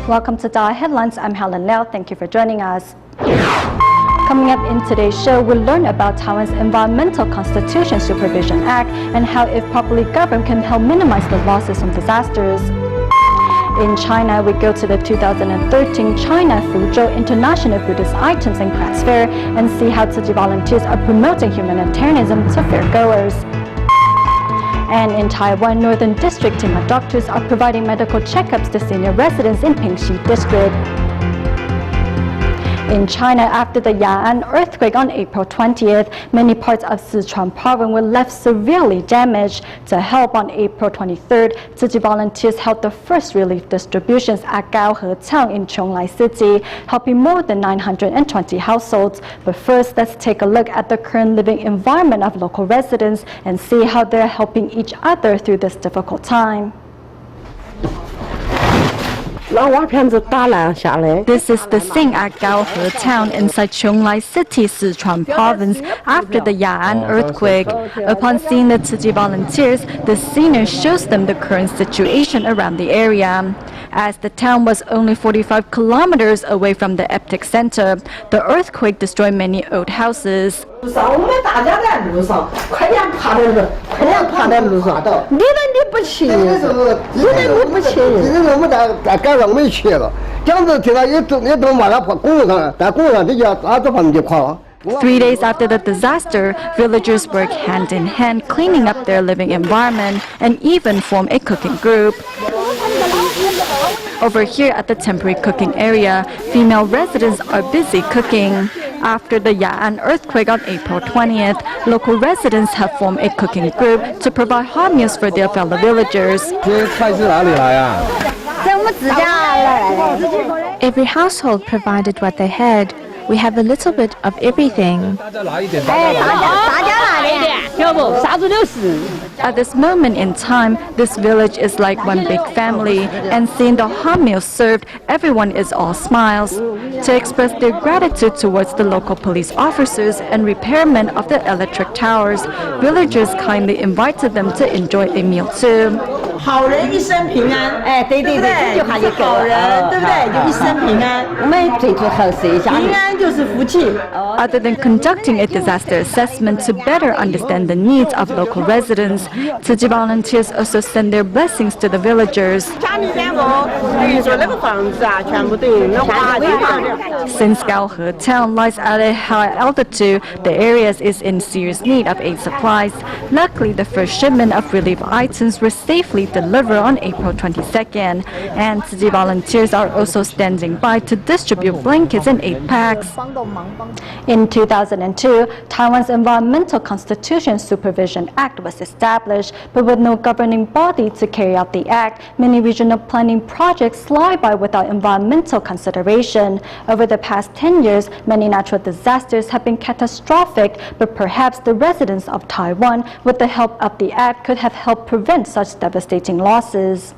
Welcome to DaAi Headlines. I'm Helen Liao. Thank you for joining us. Coming up in today's show, we'll learn about Taiwan's Environmental Constitution Supervision Act and how, if properly governed, can help minimize the losses from disasters. In China, we go to the 2013 China Fuzhou International Buddhist Items and Crafts Fair and see how Tzu Chi volunteers are promoting humanitarianism to fairgoers. And in Taiwan, Northern District team of doctors are providing medical checkups to senior residents in Pingxi District. In China, after the Ya'an earthquake on April 20th, many parts of Sichuan province were left severely damaged. To help, on April 23rd, Tzu Chi volunteers held the first relief distributions at DaAi Headline in Chonglai City, helping more than 920 households. But first, let's take a look at the current living environment of local residents and see how they're helping each other through this difficult time. This is the scene at DaAi Town inside Chonglai City, Sichuan province, after the Ya'an earthquake. Upon seeing the Tzu Chi volunteers, the senior shows them the current situation around the area. As the town was only 45 kilometers away from the epicenter, the earthquake destroyed many old houses. Three days after the disaster, villagers work hand in hand cleaning up their living environment and even form a cooking group. Over here at the temporary cooking area, female residents are busy cooking. After the Ya'an earthquake on April 20th, local residents have formed a cooking group to provide hot meals for their fellow villagers. Every household provided what they had. We have a little bit of everything. At this moment in time, this village is like one big family, and seeing the hot meals served, everyone is all smiles. To express their gratitude towards the local police officers and repairmen of the electric towers, villagers kindly invited them to enjoy a meal too. Other than conducting a disaster assessment to better understand the needs of local residents, Tzu Chi volunteers also send their blessings to the villagers. Since DaAi Town lies at a high altitude, the area is in serious need of aid supplies. Luckily, the first shipment of relief items were safely delivered on April 22nd, and Tzu Chi volunteers are also standing by to distribute blankets and aid packs. In 2002, Taiwan's Environmental Constitution Supervision Act was established, but with no governing body to carry out the act, many regional planning projects slide by without environmental consideration. Over the past 10 years, many natural disasters have been catastrophic, but perhaps the residents of Taiwan, with the help of the act, could have helped prevent such devastating losses.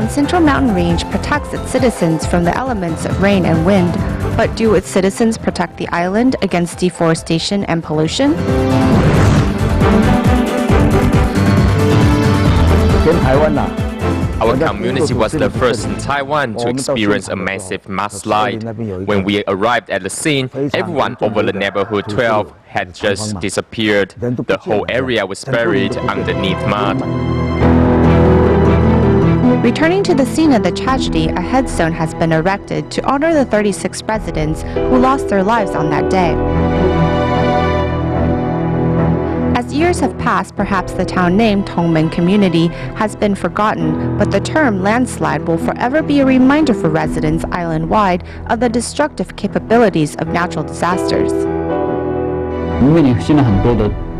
Central Mountain Range protects its citizens from the elements of rain and wind, but do its citizens protect the island against deforestation and pollution? Our community was the first in Taiwan to experience a massive mudslide. When we arrived at the scene, everyone over the neighborhood 12 had just disappeared. The whole area was buried underneath mud. Returning to the scene of the tragedy, a headstone has been erected to honor the 36 residents who lost their lives on that day. As years have passed, perhaps the town name Tongmen Community has been forgotten, but the term landslide will forever be a reminder for residents island-wide of the destructive capabilities of natural disasters.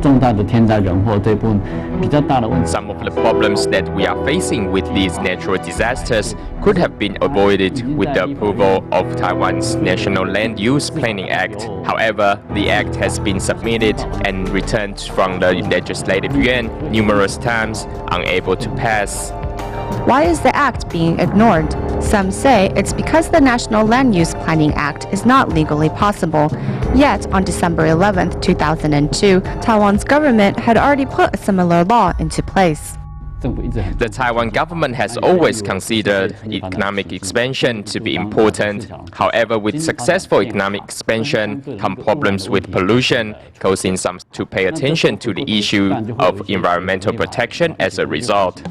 Some of the problems that we are facing with these natural disasters could have been avoided with the approval of Taiwan's National Land Use Planning Act. However, the act has been submitted and returned from the Legislative Yuan numerous times, unable to pass. Why is the act being ignored? Some say it's because the National Land Use Planning Act is not legally possible. Yet, on December 11, 2002, Taiwan's government had already put a similar law into place. The Taiwan government has always considered economic expansion to be important. However, with successful economic expansion come problems with pollution, causing some to pay attention to the issue of environmental protection as a result.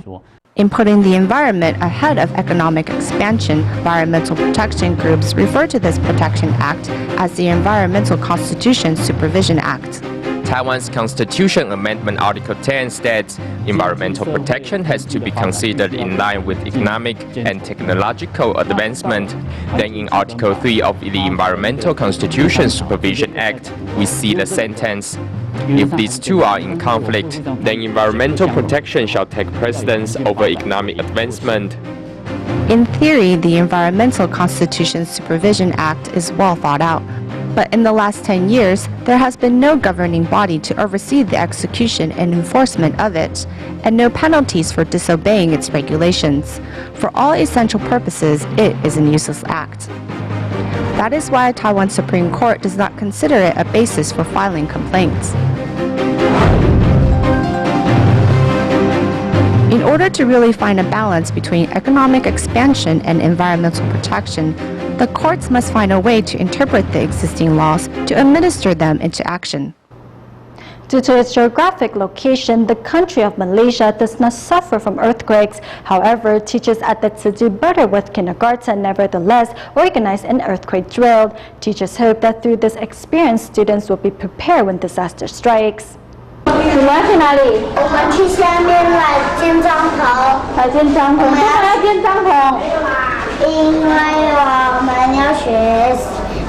In putting the environment ahead of economic expansion, environmental protection groups refer to this Protection Act as the Environmental Constitution Supervision Act. Taiwan's Constitution Amendment Article 10 states environmental protection has to be considered in line with economic and technological advancement. Then in Article 3 of the Environmental Constitution Supervision Act, we see the sentence, if these two are in conflict, then environmental protection shall take precedence over economic advancement. In theory, the Environmental Constitution Supervision Act is well thought out. But in the last 10 years, there has been no governing body to oversee the execution and enforcement of it, and no penalties for disobeying its regulations. For all essential purposes, it is an useless act. That is why Taiwan Supreme Court does not consider it a basis for filing complaints. In order to really find a balance between economic expansion and environmental protection, the courts must find a way to interpret the existing laws to administer them into action. Due to its geographic location, the country of Malaysia does not suffer from earthquakes. However, teachers at the Tzu Chi Butterworth Kindergarten nevertheless organized an earthquake drill. Teachers hope that through this experience, students will be prepared when disaster strikes. 你们要去哪里？我们去下面来建帐篷。来建帐篷。为什么要建帐篷？因为我们要学，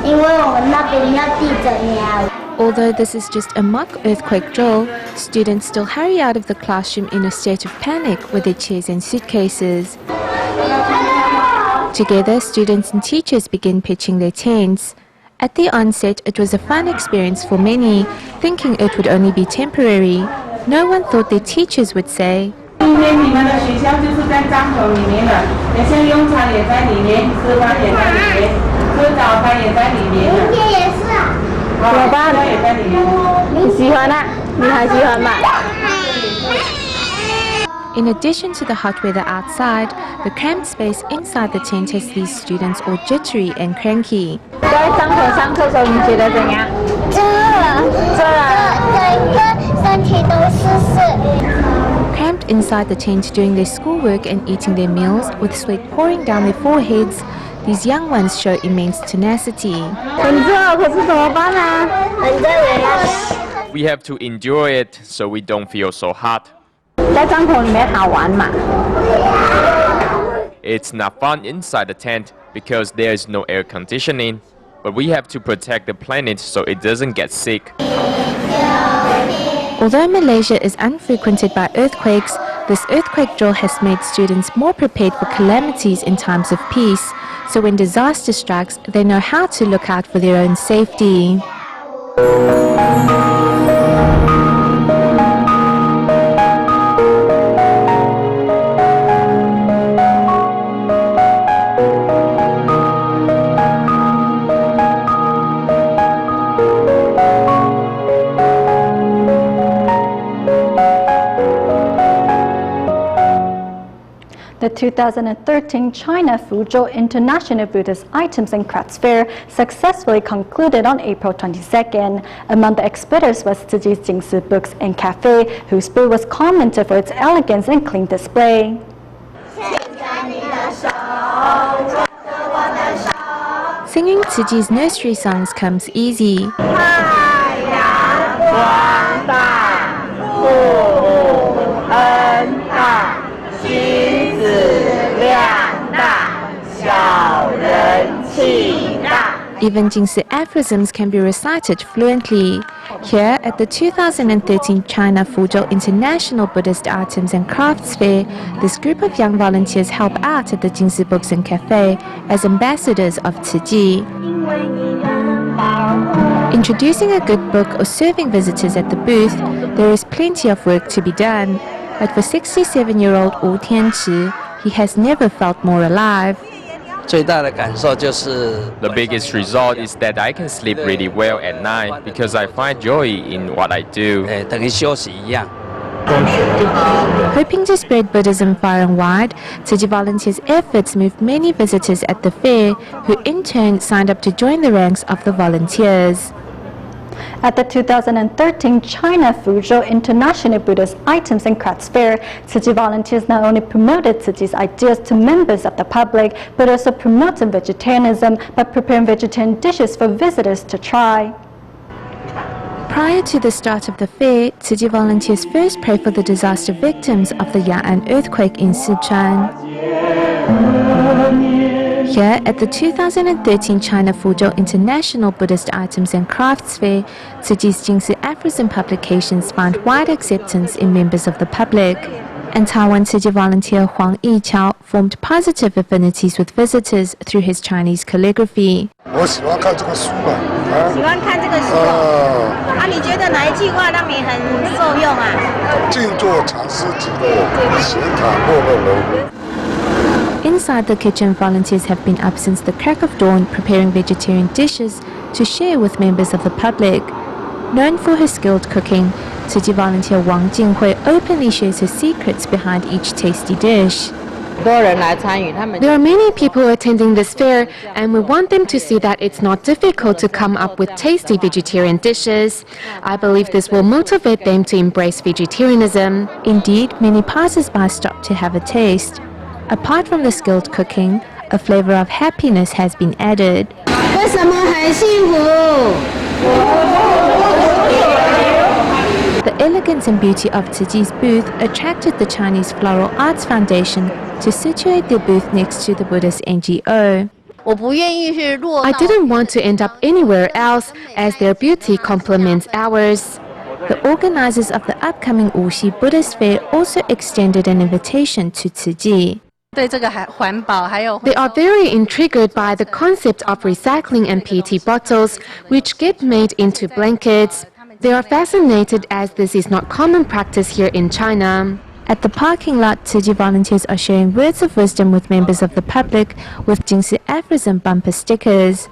因为我们那边要地震呀。 Although this is just a mock earthquake drill, students still hurry out of the classroom in a state of panic with their chairs and suitcases. Together, students and teachers begin pitching their tents. At the onset, it was a fun experience for many, thinking it would only be temporary. No one thought their teachers would say, 今天你们的学校就是在帐篷里面的，等下用餐也在里面，吃饭也在里面，吃早餐也在里面。明天也是啊。 老爸也在里面。你喜欢啊？你还喜欢吗？ In addition to the hot weather outside, the cramped space inside the tent has these students all jittery and cranky. 在帐篷上厕所，你觉得怎样？这整个身体都湿湿。 Cramped inside the tent doing their schoolwork and eating their meals with sweat pouring down their foreheads, these young ones show immense tenacity. 很热，可是怎么办呢？很热呀。 We have to endure it so we don't feel so hot. 在帐篷里面好玩嘛？ It's not fun inside the tent because there is no air conditioning, but we have to protect the planet so it doesn't get sick. Although Malaysia is unfrequented by earthquakes, this earthquake drill has made students more prepared for calamities in times of peace. So when disaster strikes, they know how to look out for their own safety. The 2013 China Fuzhou International Buddhist Items and Crafts Fair successfully concluded on April 22nd. Among the exhibitors was Tzu Chi's Jingsi Books and Cafe, whose booth was commented for its elegance and clean display. Singing Tzu Chi's nursery songs comes easy. Even Jingsi aphorisms can be recited fluently. Here at the 2013 China Fuzhou International Buddhist Items and Crafts Fair, this group of young volunteers help out at the Jingzi Books and Cafe as ambassadors of Tzu Chi. Introducing a good book or serving visitors at the booth, there is plenty of work to be done. But for 67-year-old Wu Tianqi, he has never felt more alive. The biggest result is that I can sleep really well at night because I find joy in what I do. Hoping to spread Buddhism far and wide, Tzu Chi volunteers' efforts moved many visitors at the fair, who in turn signed up to join the ranks of the volunteers. At the 2013 China Fuzhou International Buddhist Items and Crafts Fair, Tzu Chi volunteers not only promoted Tzu Chi's ideas to members of the public, but also promoted vegetarianism by preparing vegetarian dishes for visitors to try. Prior to the start of the fair, Tzu Chi volunteers first pray for the disaster victims of the Ya'an earthquake in Sichuan. Here at the 2013 China Fuzhou International Buddhist Items and Crafts Fair, Tzu Chi's Jingzi aphorism publications found wide acceptance in members of the public. And Taiwan Tzu Chi volunteer Huang Yiqiao formed positive affinities with visitors through his Chinese calligraphy. Inside the kitchen, volunteers have been up since the crack of dawn preparing vegetarian dishes to share with members of the public. Known for her skilled cooking, Tzu Chi volunteer Wang Jinghui openly shares her secrets behind each tasty dish. There are many people attending this fair, and we want them to see that it's not difficult to come up with tasty vegetarian dishes. I believe this will motivate them to embrace vegetarianism. Indeed, many passers-by stop to have a taste. Apart from the skilled cooking, a flavor of happiness has been added. The elegance and beauty of Tzu Chi's booth attracted the Chinese Floral Arts Foundation to situate their booth next to the Buddhist NGO. I didn't want to end up anywhere else, as their beauty complements ours. The organizers of the upcoming Wuxi Buddhist Fair also extended an invitation to Tzu Chi. They are very intrigued by the concept of recycling and PET bottles, which get made into blankets. They are fascinated as this is not common practice here in China. At the parking lot, Tzu Chi volunteers are sharing words of wisdom with members of the public with Jingzi aphorism bumper stickers.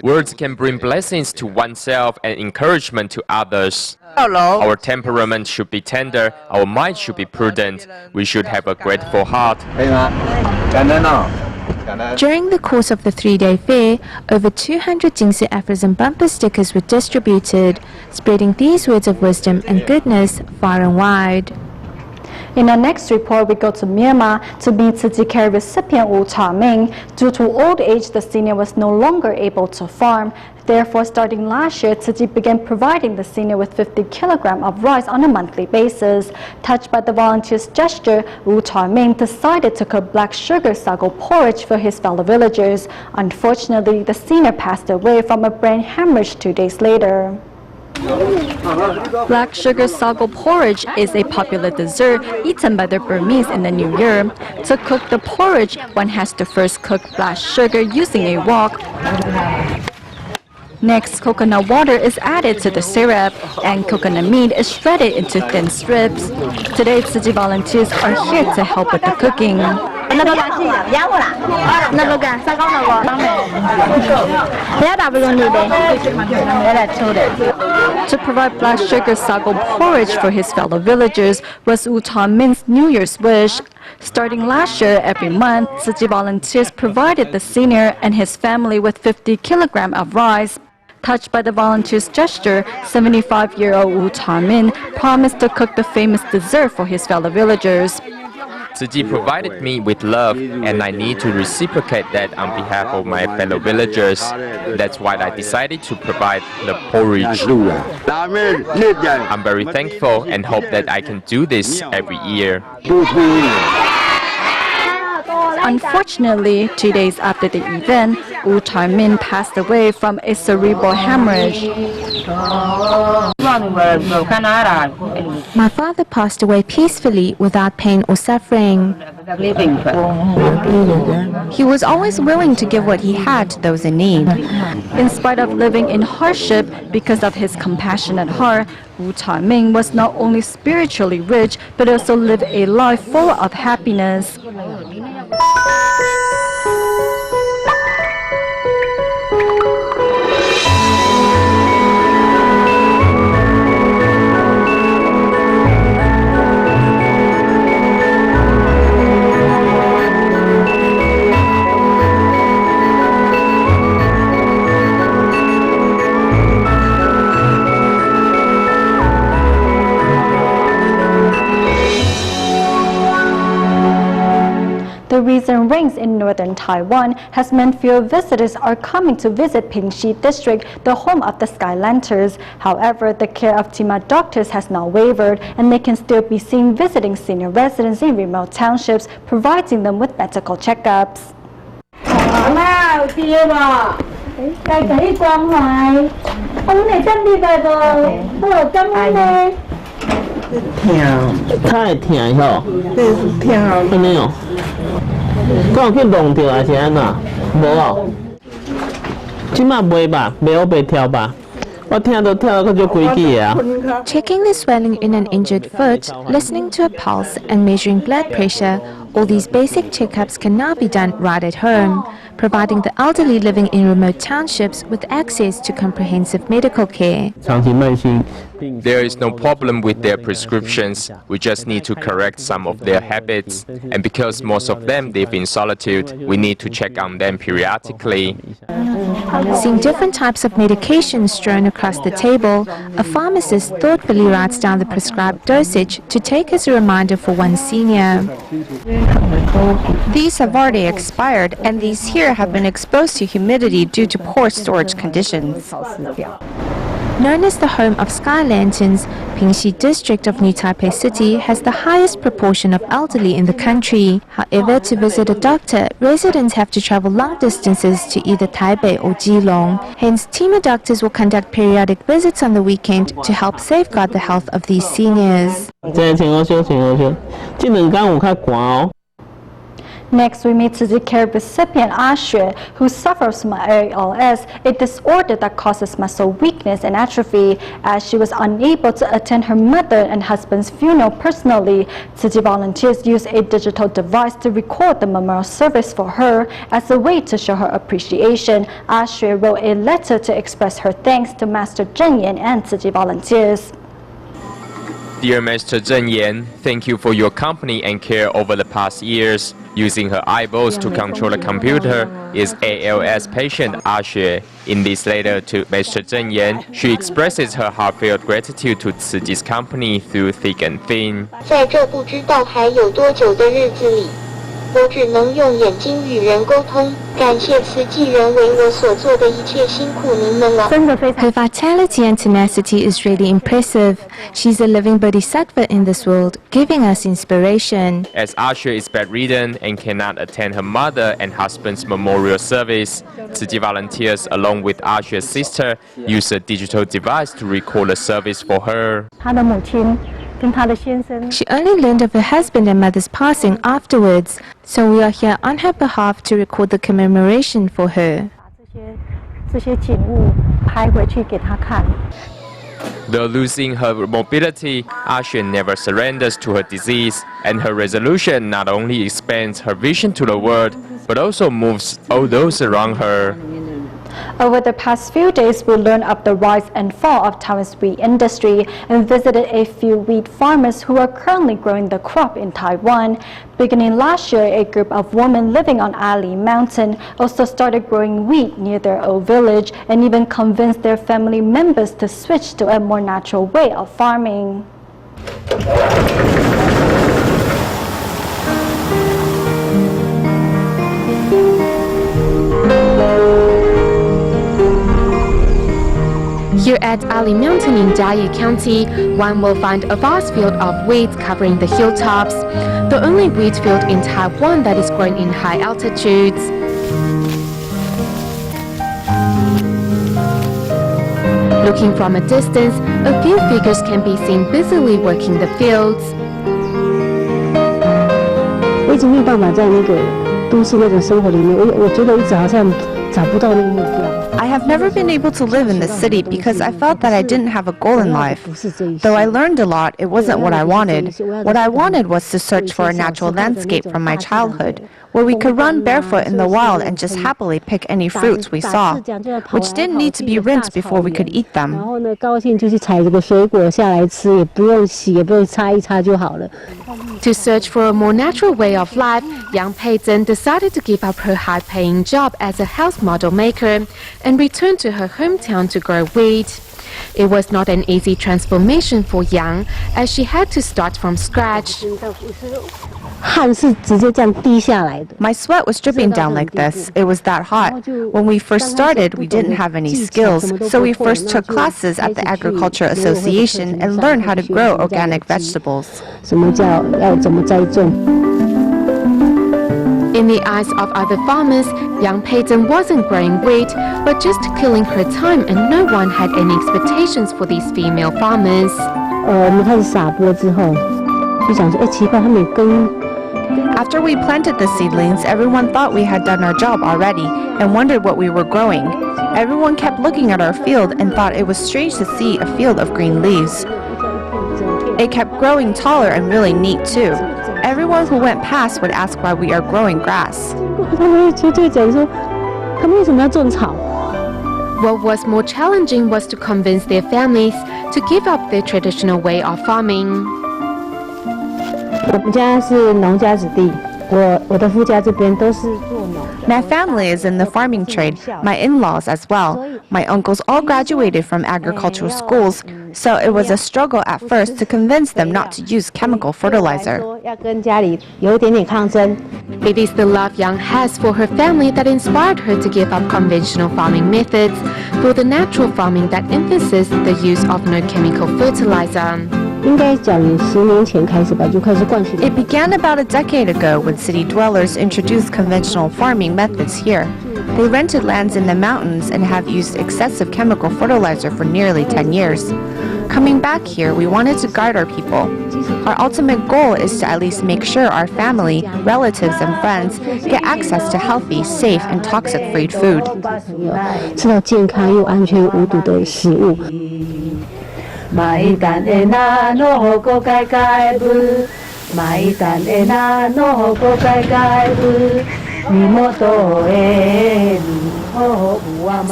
Words can bring blessings to oneself and encouragement to others. Our temperament should be tender, our mind should be prudent, we should have a grateful heart. During the course of the 3-day fair, over 200 Jingzi aphorism bumper stickers were distributed, spreading these words of wisdom and goodness far and wide. In our next report, we go to Myanmar to meet Tzu Chi Care recipient Wu Cha-ming. Due to old age, the senior was no longer able to farm. Therefore, starting last year, Tzu Chi began providing the senior with 50 kilograms of rice on a monthly basis. Touched by the volunteer's gesture, Wu Cha-ming decided to cook black sugar sago porridge for his fellow villagers. Unfortunately, the senior passed away from a brain hemorrhage 2 days later. Black sugar sago porridge is a popular dessert eaten by the Burmese in the New Year. To cook the porridge, one has to first cook black sugar using a wok. Next, coconut water is added to the syrup, and coconut meat is shredded into thin strips. Today, Tzu Chi volunteers are here to help with the cooking. To provide black sugar sago porridge for his fellow villagers was Wu Cha-ming's New Year's wish. Starting last year, every month, Tzu Chi volunteers provided the senior and his family with 50 kilograms of rice. Touched by the volunteer's gesture, 75-year-old Wu Cha-ming promised to cook the famous dessert for his fellow villagers. Tzu Chi provided me with love, and I need to reciprocate that on behalf of my fellow villagers. That's why I decided to provide the porridge. I'm very thankful and hope that I can do this every year. Unfortunately, 2 days after the event, Wu Tai-min passed away from a cerebral hemorrhage. My father passed away peacefully without pain or suffering. He was always willing to give what he had to those in need. In spite of living in hardship, because of his compassionate heart, Wu Tai-min was not only spiritually rich, but also lived a life full of happiness. The recent rains in northern Taiwan has meant fewer visitors are coming to visit Pingxi District, the home of the Sky Lanterns. However, the care of team of doctors has not wavered, and they can still be seen visiting senior residents in remote townships, providing them with medical checkups. 太疼吼，疼安尼哦，敢有去弄着还是安那？无哦，即马袂吧，袂好袂跳吧。我听到跳到就规矩啊。 Checking the swelling in an injured foot, listening to a pulse, and measuring blood pressure, all these basic checkups can now be done right at home, providing the elderly living in remote townships with access to comprehensive medical care. 长期慢性 There is no problem with their prescriptions. We just need to correct some of their habits. And because most of them live in solitude, we need to check on them periodically. Seeing different types of medications strewn across the table, a pharmacist thoughtfully writes down the prescribed dosage to take as a reminder for one senior. These have already expired, and these here have been exposed to humidity due to poor storage conditions. Known as the home of Sky Lanterns, Pingxi District of New Taipei City has the highest proportion of elderly in the country. However, to visit a doctor, residents have to travel long distances to either Taipei or Keelung. Hence, team of doctors will conduct periodic visits on the weekend to help safeguard the health of these seniors. Next, we meet Tzu Care recipient Xue, who suffers from ALS, a disorder that causes muscle weakness and atrophy. As she was unable to attend her mother and husband's funeral personally, Tzu volunteers used a digital device to record the memorial service for her as a way to show her appreciation. Xue wrote a letter to express her thanks to Master Zheng Yan and Tzu volunteers. Dear Master Zheng Yan, thank you for your company and care over the past years. Using her eyeballs to control the computer is ALS patient Xue. In this letter to Master Zheng Yan, she expresses her heartfelt gratitude to Tzu Ji's company through thick and thin. 在这不知道还有多久的日子里，我只能用眼睛与人沟通。感谢慈济人为我所做的一切，辛苦您们了。 Her vitality and tenacity is really impressive. She's a living bodhisattva in this world, giving us inspiration. As Xue is bedridden and cannot attend her mother and husband's memorial service, Tzu Ji volunteers along with Xue's sister use a digital device to record the service for her. She only learned of her husband and mother's passing afterwards, so we are here on her behalf to record the commemoration for her. Though losing her mobility, Xue never surrenders to her disease, and her resolution not only expands her vision to the world, but also moves all those around her. Over the past few days, we learned of the rise and fall of Taiwan's wheat industry and visited a few wheat farmers who are currently growing the crop in Taiwan. Beginning last year, a group of women living on Ali Mountain also started growing wheat near their old village and even convinced their family members to switch to a more natural way of farming. Here at Ali Mountain in DaAi County, one will find a vast field of wheat covering the hilltops, the only wheat field in Taiwan that is grown in high altitudes. Looking from a distance, a few figures can be seen busily working the fields. I have never been able to live in the city because I felt that I didn't have a goal in life. Though I learned a lot, it wasn't what I wanted. What I wanted was to search for a natural landscape from my childhood, where we could run barefoot in the wild and just happily pick any fruits we saw, which didn't need to be rinsed before we could eat them. To search for a more natural way of life, young Peyton decided to give up her high-paying job as a house model maker and return to her hometown to grow wheat. It was not an easy transformation for Yang, as she had to start from scratch. My sweat was dripping down like this. It was that hot. When we first started, we didn't have any skills, so we first took classes at the Agriculture Association and learned how to grow organic vegetables. In the eyes of other farmers, young Peyton wasn't growing wheat, but just killing her time, and no one had any expectations for these female farmers. After we planted the seedlings, everyone thought we had done our job already and wondered what we were growing. Everyone kept looking at our field and thought it was strange to see a field of green leaves. It kept growing taller and really neat too. Everyone who went past would ask why we are growing grass. What was more challenging was to convince their families to give up their traditional way of farming. My family is in the farming trade, my in-laws as well. My uncles all graduated from agricultural schools, so it was a struggle at first to convince them not to use chemical fertilizer. It is the love Yang has for her family that inspired her to give up conventional farming methods for the natural farming that emphasizes the use of no chemical fertilizer. It began about a decade ago when city dwellers introduced conventional farming methods here. They rented lands in the mountains and have used excessive chemical fertilizer for nearly 10 years. Coming back here, we wanted to guide our people. Our ultimate goal is to at least make sure our family, relatives, and friends get access to healthy, safe, and toxic-free food.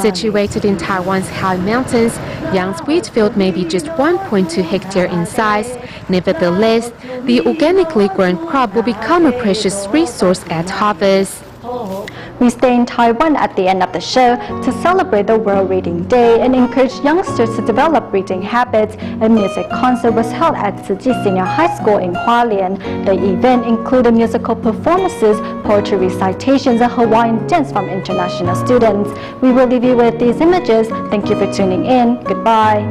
Situated in Taiwan's high mountains, Yang's wheat field may be just 1.2 hectares in size. Nevertheless, the organically grown crop will become a precious resource at harvest. We stay in Taiwan at the end of the show to celebrate the World Reading Day and encourage youngsters to develop reading habits. A music concert was held at Tsuji Senior High School in Hualien. The event included musical performances, poetry recitations, and Hawaiian dance from international students. We will leave you with these images. Thank you for tuning in. Goodbye.